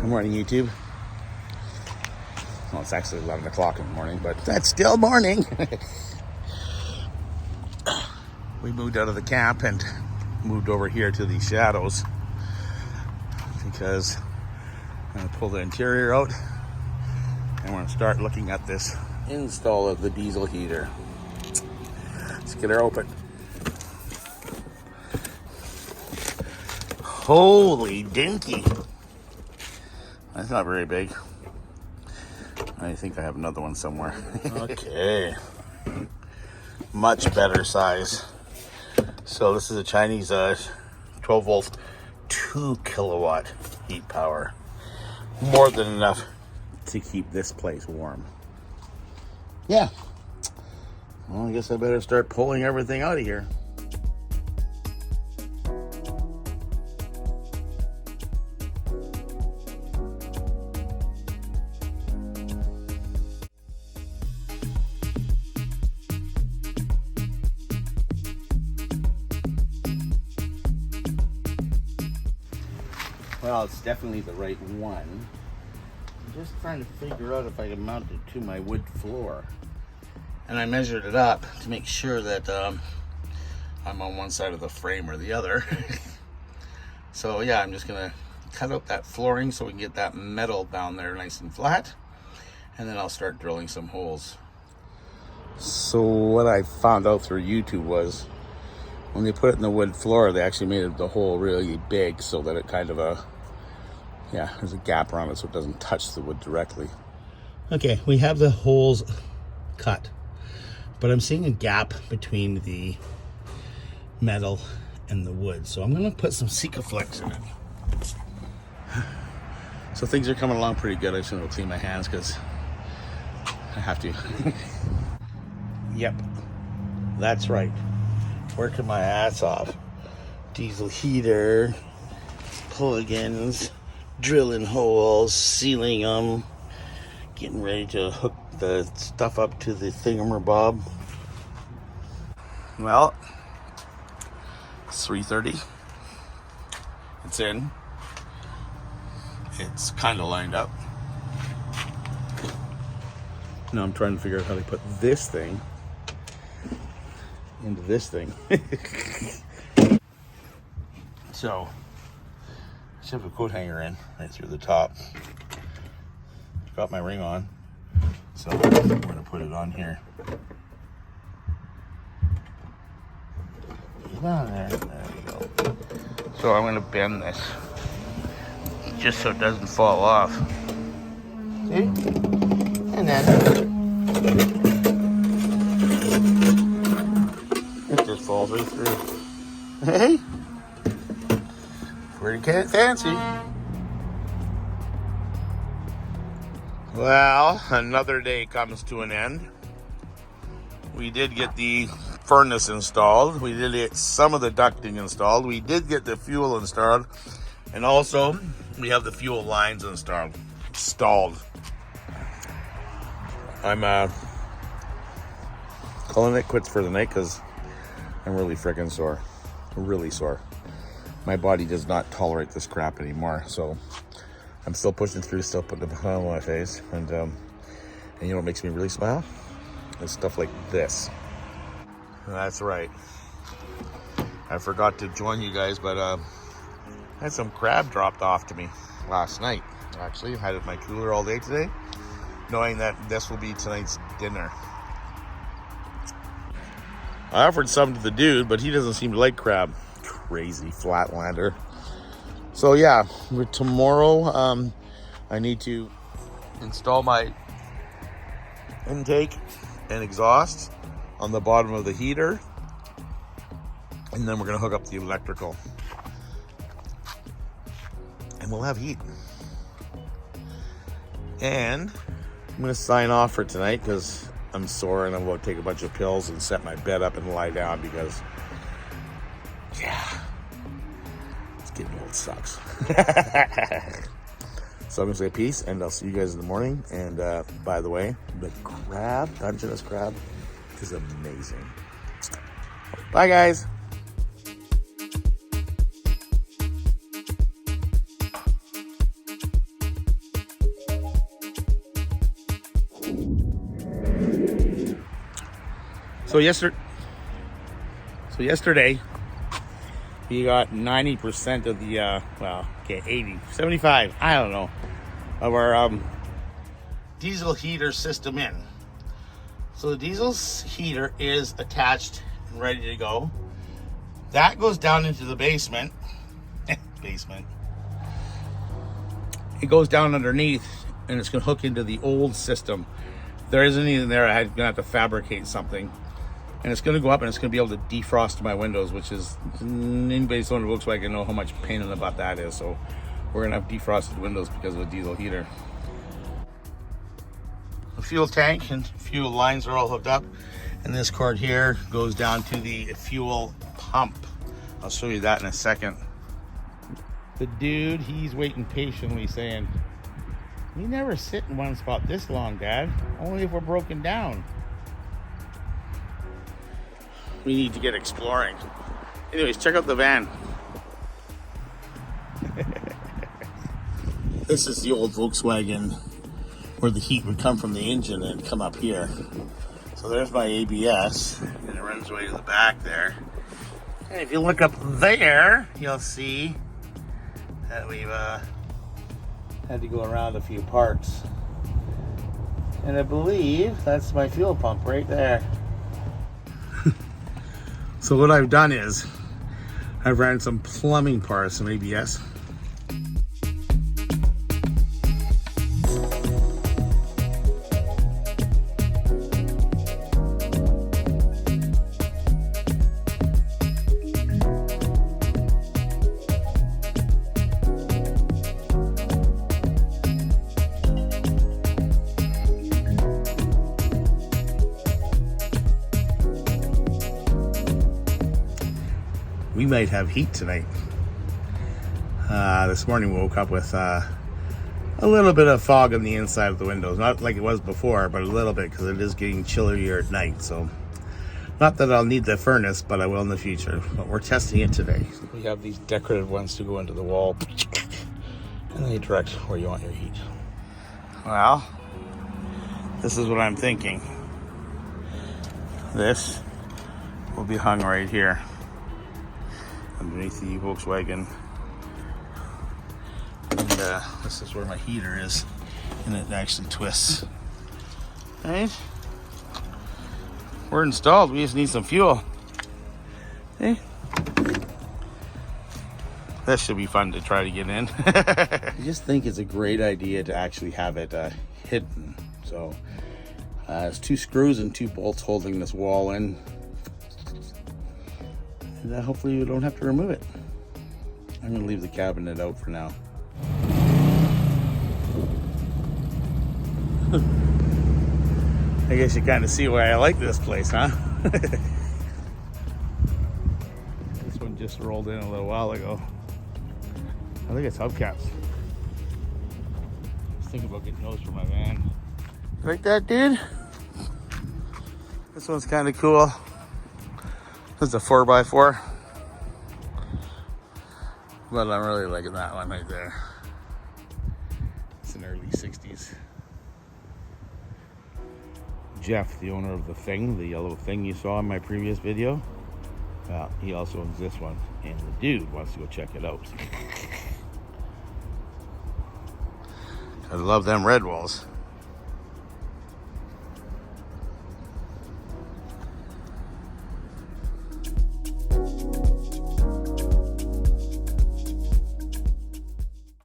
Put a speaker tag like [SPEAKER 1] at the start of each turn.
[SPEAKER 1] Good morning, YouTube. Well, it's actually 11 o'clock in the morning, but that's still morning. We moved out of the camp and moved over here to the shadows because I'm going to pull the interior out and we're going to start looking at this install of the diesel heater. Let's get her open. Holy dinky. That's not very big. I think I have another one somewhere. Okay. Much better size. So this is a Chinese 12 volt, 2 kilowatt heat power. More than enough to keep this place warm. Yeah. Well, I guess I better start pulling everything out of here. Well, it's definitely the right one. I'm just trying to figure out if I can mount it to my wood floor. And I measured it up to make sure that I'm on one side of the frame or the other. So yeah, I'm just gonna cut out that flooring so we can get that metal down there nice and flat. And then I'll start drilling some holes. So what I found out through YouTube was when they put it in the wood floor, they actually made the hole really big so that it kind of there's a gap around it so it doesn't touch the wood directly. Okay, we have the holes cut, but I'm seeing a gap between the metal and the wood. So I'm gonna put some Sikaflex in it. So things are coming along pretty good. I just want to clean my hands because I have to. Yep, that's right. Working my ass off. Diesel heater, plugins, drilling holes, sealing them, getting ready to hook the stuff up to the thingamabob. Well, it's 3:30. It's in. It's kind of lined up. Now I'm trying to figure out how to put this thing into this thing. So I should have a coat hanger in right through the top. Got my ring on, so I'm gonna put it on here. Down there. There we go. So I'm gonna bend this just so it doesn't fall off. See? And then it just falls right through. Hey? Pretty fancy. Well, another day comes to an end. We did get the furnace installed. We did get some of the ducting installed. We did get the fuel installed. And also, we have the fuel lines installed. I'm calling it quits for the night because I'm really freaking sore. Really sore. My body does not tolerate this crap anymore. So I'm still pushing through, still putting the smile on my face. And you know what makes me really smile? It's stuff like this. That's right. I forgot to join you guys, but I had some crab dropped off to me last night. Actually, I had it in my cooler all day today, knowing that this will be tonight's dinner. I offered some to the dude, but he doesn't seem to like crab. Crazy flatlander. So yeah, tomorrow I need to install my intake and exhaust on the bottom of the heater, and then we're gonna hook up the electrical and we'll have heat. And I'm gonna sign off for tonight because I'm sore and I'm going to take a bunch of pills and set my bed up and lie down because it's getting old, sucks. So I'm gonna say peace and I'll see you guys in the morning. And by the way, the crab, Dungeness crab, is amazing. Bye guys. So yesterday, we got 90% of the, 80, 75, I don't know, of our diesel heater system in. So the diesel heater is attached and ready to go. That goes down into the basement. It goes down underneath, and it's going to hook into the old system. There isn't anything there. I'm going to have to fabricate something. And it's going to go up, and it's going to be able to defrost my windows, which is, anybody's owned a Volkswagen know how much pain in the butt that is. So we're going to have defrosted windows because of the diesel heater. The fuel tank and fuel lines are all hooked up. And this cord here goes down to the fuel pump. I'll show you that in a second. The dude, he's waiting patiently saying, "We never sit in one spot this long, Dad. Only if we're broken down." We need to get exploring. Anyways, check out the van. This is the old Volkswagen where the heat would come from the engine and come up here. So there's my ABS, and it runs way to the back there. And if you look up there, you'll see that we've had to go around a few parts. And I believe that's my fuel pump right there. So what I've done is I've ran some plumbing parts, some ABS. We might have heat tonight. This morning we woke up with a little bit of fog on the inside of the windows. Not like it was before, but a little bit, because it is getting chillier at night. So not that I'll need the furnace, but I will in the future. But we're testing it today. We have these decorative ones to go into the wall, and they direct where you want your heat. Well, this is what I'm thinking. This will be hung right here underneath the Volkswagen, and this is where my heater is, and it actually twists. Right, we're installed. We just need some fuel. Okay, that should be fun to try to get in. I just think it's a great idea to actually have it hidden. So there's 2 screws and 2 bolts holding this wall in. And hopefully you don't have to remove it. I'm gonna leave the cabinet out for now. I guess you kind of see why I like this place, huh? This one just rolled in a little while ago. I think it's hubcaps. I was thinking about getting those for my van. Like that, dude? This one's kind of cool. This is a 4x4. But I'm really liking that one right there. It's an early 60s. Jeff, the owner of the Thing, the yellow Thing you saw in my previous video, he also owns this one, and the dude wants to go check it out. I love them red walls.